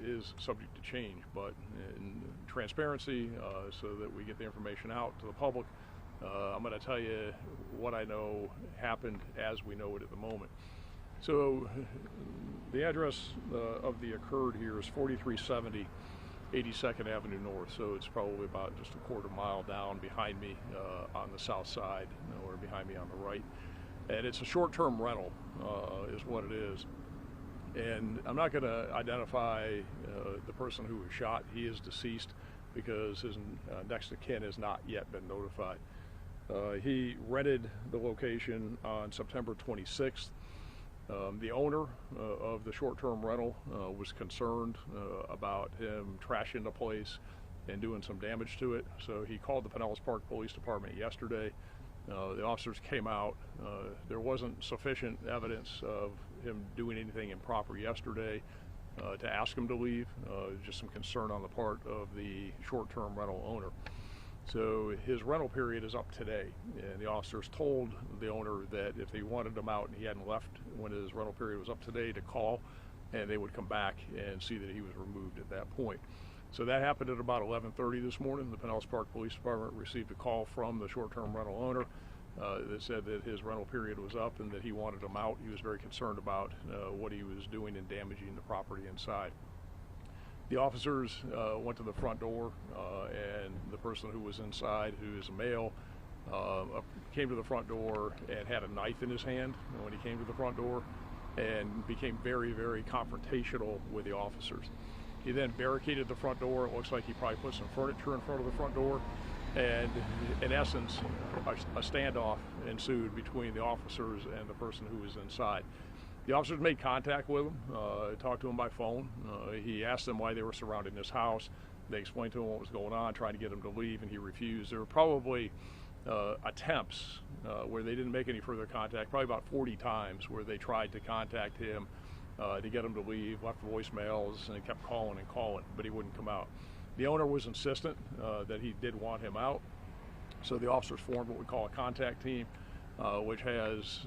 is subject to change, but in transparency, so that we get the information out to the public, I'm going to tell you what I know happened as we know it at the moment. So the address of the occurred here is 4370 82nd Avenue North, so it's probably about just a quarter mile down behind me on the south side, or behind me on the right. And it's a short-term rental is what it is. And I'm not going to identify the person who was shot. He is deceased because his next of kin has not yet been notified. He rented the location on September 26th. The owner of the short-term rental was concerned about him trashing the place and doing some damage to it. So he called the Pinellas Park Police Department yesterday. The officers came out. There wasn't sufficient evidence of him doing anything improper yesterday to ask him to leave. Just some concern on the part of the short-term rental owner. So his rental period is up today, and the officers told the owner that if they wanted him out and he hadn't left when his rental period was up today, to call, and they would come back and see that he was removed at that point. So that happened at about 11:30 this morning. The Pinellas Park Police Department received a call from the short-term rental owner that said that his rental period was up and that he wanted him out. He was very concerned about what he was doing and damaging the property inside. The officers went to the front door, and the person who was inside, who is a male, came to the front door and had a knife in his hand when he came to the front door, and became very, very confrontational with the officers. He then barricaded the front door. It looks like he probably put some furniture in front of the front door, and in essence, a standoff ensued between the officers and the person who was inside. The officers made contact with him, talked to him by phone. He asked them why they were surrounding this house. They explained to him what was going on, trying to get him to leave, and he refused. There were probably attempts where they didn't make any further contact, probably about 40 times where they tried to contact him to get him to leave, left voicemails, and kept calling and calling, but he wouldn't come out. The owner was insistent that he did want him out, so the officers formed what we call a contact team, which has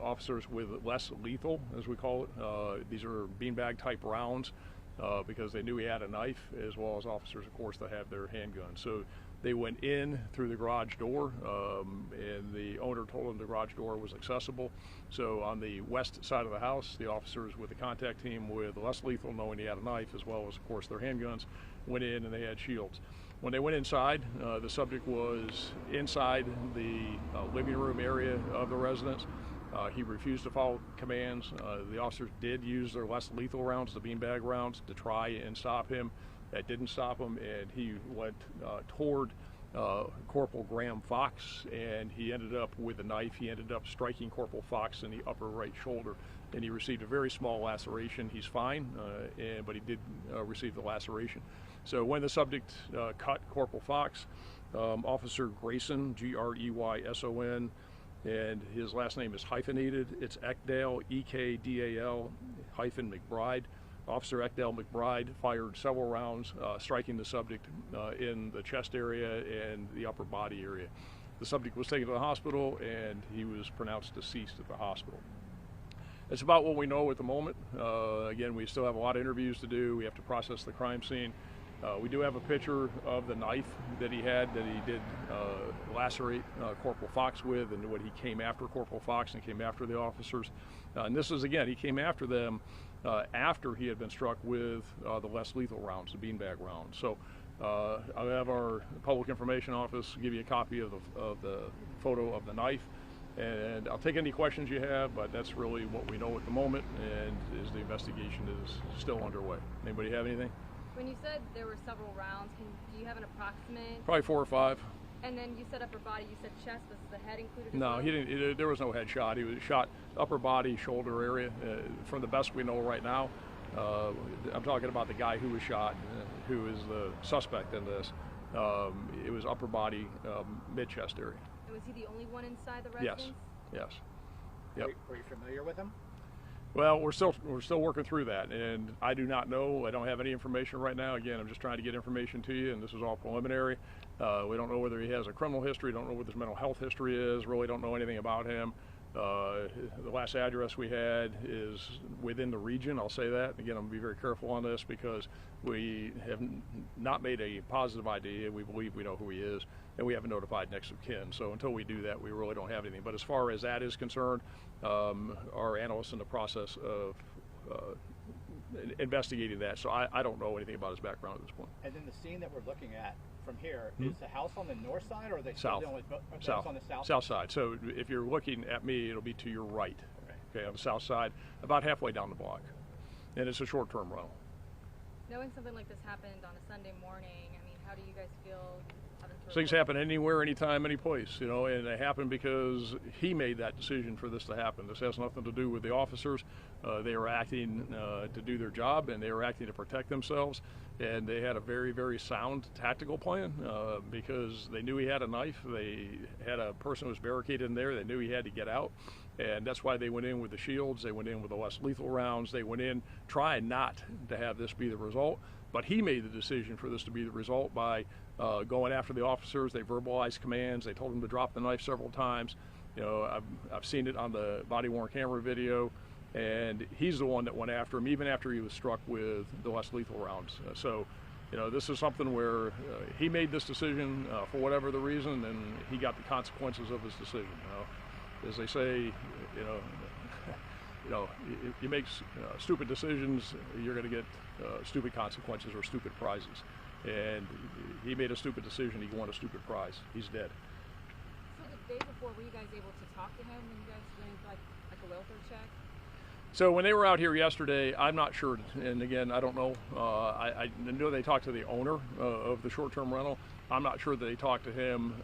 officers with less lethal, as we call it. These are beanbag type rounds because they knew he had a knife, as well as officers, of course, that have their handguns. So they went in through the garage door, and the owner told them the garage door was accessible. So on the west side of the house, the officers with the contact team with less lethal, knowing he had a knife, as well as, of course, their handguns, went in and they had shields. When they went inside, the subject was inside the living room area of the residence. He refused to follow commands. The officers did use their less lethal rounds, the beanbag rounds, to try and stop him. That didn't stop him, and he went toward Corporal Graham Fox, and he ended up with a knife. He ended up striking Corporal Fox in the upper right shoulder, and he received a very small laceration. He's fine, but he did receive the laceration. So when the subject cut Corporal Fox, Officer Grayson, Greyson, and his last name is hyphenated. It's Ekdale, Ekdal hyphen McBride. Officer Ekdale McBride fired several rounds, striking the subject in the chest area and the upper body area. The subject was taken to the hospital, and he was pronounced deceased at the hospital. That's about what we know at the moment. Again, we still have a lot of interviews to do. We have to process the crime scene. We do have a picture of the knife that he had, that he did lacerate Corporal Fox with, and what he came after Corporal Fox and came after the officers. And this is, again, he came after them after he had been struck with the less lethal rounds, the beanbag rounds. So I'll have our public information office give you a copy of the photo of the knife, and I'll take any questions you have, but that's really what we know at the moment, and is the investigation is still underway. Anybody have anything? When you said there were several rounds, do you have an approximate? Probably 4 or 5. And then you said upper body, you said chest, was the head included? No, well? he didn't. There was no head shot. He was shot upper body, shoulder area. From the best we know right now, I'm talking about the guy who was shot, who is the suspect in this. It was upper body, mid-chest area. And was he the only one inside the residence? Yes. Yep. Were you familiar with him? Well, we're still working through that, and I do not know. I don't have any information right now. Again, I'm just trying to get information to you, and this is all preliminary. We don't know whether he has a criminal history, don't know what his mental health history is, really don't know anything about him. The last address we had is within the region, I'll say that. Again, I'm going to be very careful on this because we have not made a positive idea. We believe we know who he is, and we haven't notified next of kin. So until we do that, we really don't have anything. But as far as that is concerned, our analysts in the process of investigating that, so I don't know anything about his background at this point. And then the scene that we're looking at from here, is the house on the north side, or are they south? Dealing with, South. On the south? South side. So if you're looking at me, it'll be to your right. Okay, on the south side, about halfway down the block. And it's a short-term rental. Knowing something like this happened on a Sunday morning, I mean, how do you guys feel having to Things happen anywhere, anytime, any place, you know, and they happen because he made that decision for this to happen. This has nothing to do with the officers. They were acting to do their job, and they were acting to protect themselves. And they had a very, very sound tactical plan because they knew he had a knife. They had a person who was barricaded in there. They knew he had to get out. And that's why they went in with the shields. They went in with the less lethal rounds. They went in trying not to have this be the result. But he made the decision for this to be the result by going after the officers. They verbalized commands. They told him to drop the knife several times. You know, I've seen it on the body-worn camera video. And he's the one that went after him, even after he was struck with the less lethal rounds. So, you know, this is something where he made this decision for whatever the reason, and he got the consequences of his decision. You know, as they say, you make stupid decisions, you're going to get stupid consequences or stupid prizes. And he made a stupid decision. He won a stupid prize. He's dead. So the day before, were you guys able to talk to him when you guys did like a welfare check? So when they were out here yesterday, I'm not sure, and again, I don't know. I know they talked to the owner of the short-term rental. I'm not sure that they talked to him.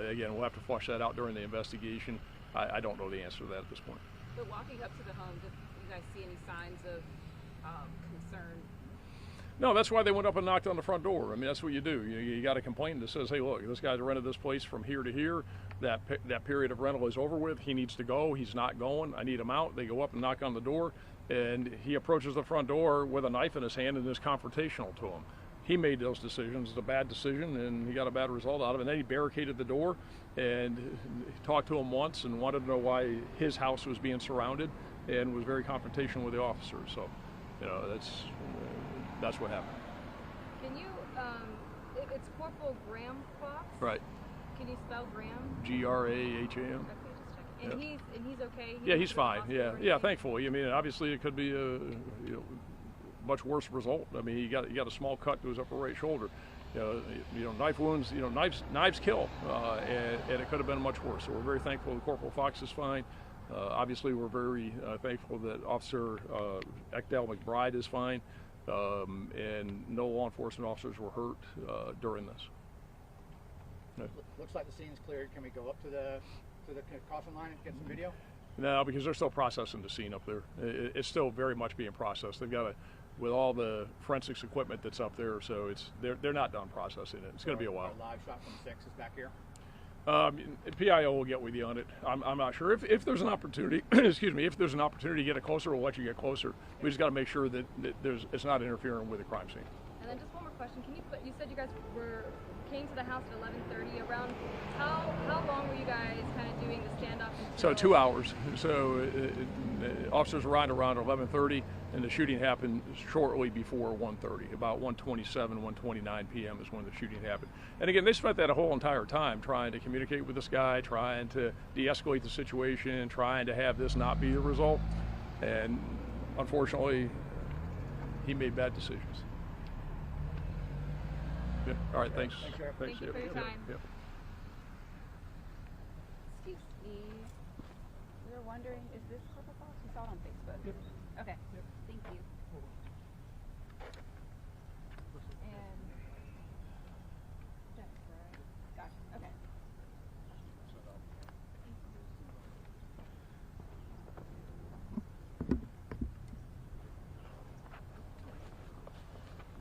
Again, we'll have to flush that out during the investigation. I don't know the answer to that at this point. But walking up to the home, did you guys see any signs of concern? No, that's why they went up and knocked on the front door. I mean, that's what you do. You got a complaint that says, hey, look, this guy's rented this place from here to here. That period of rental is over with. He needs to go. He's not going. I need him out. They go up and knock on the door, and he approaches the front door with a knife in his hand and is confrontational to him. He made those decisions. It's a bad decision, and he got a bad result out of it. And then he barricaded the door and talked to him once and wanted to know why his house was being surrounded and was very confrontational with the officers. So, you know, that's what happened. Can you, it's Corporal Graham Fox? Right. Can you spell Graham? Graham. Okay, just checking. And Yep. he's okay? Yeah, he's fine. Yeah, thankfully. I mean, obviously it could be a much worse result. I mean, he got a small cut to his upper right shoulder. You know, knife wounds. You know, knives kill, and it could have been much worse. So we're very thankful that Corporal Fox is fine. Obviously, we're very thankful that Officer Ekdal McBride is fine, and no law enforcement officers were hurt during this. No. Looks like the scene's cleared. Can we go up to the caution line and get some video? No, because they're still processing the scene up there. It's still very much being processed. They've got with all the forensics equipment that's up there, so they're not done processing it. It's going to be a while. Our live shot from 6 is back here. PIO will get with you on it. I'm not sure if there's an opportunity. Excuse me. If there's an opportunity to get it closer, we'll let you get closer. We just got to make sure that it's not interfering with the crime scene. And then just one more question. You said you guys came to the house at 11:30. Around how long were you guys kind of doing the standoff? So 2 hours. So officers arrived around 11:30, and the shooting happened shortly before 1:30. About 1:27, 1:29 p.m. is when the shooting happened. And again, they spent that whole entire time trying to communicate with this guy, trying to de-escalate the situation, trying to have this not be the result. And unfortunately, he made bad decisions. Yeah. All right, thanks. Thank you for your time. Yep. Excuse me. We were wondering, is this Corporal Fox? We saw it on Facebook. Yep. Okay. Yep.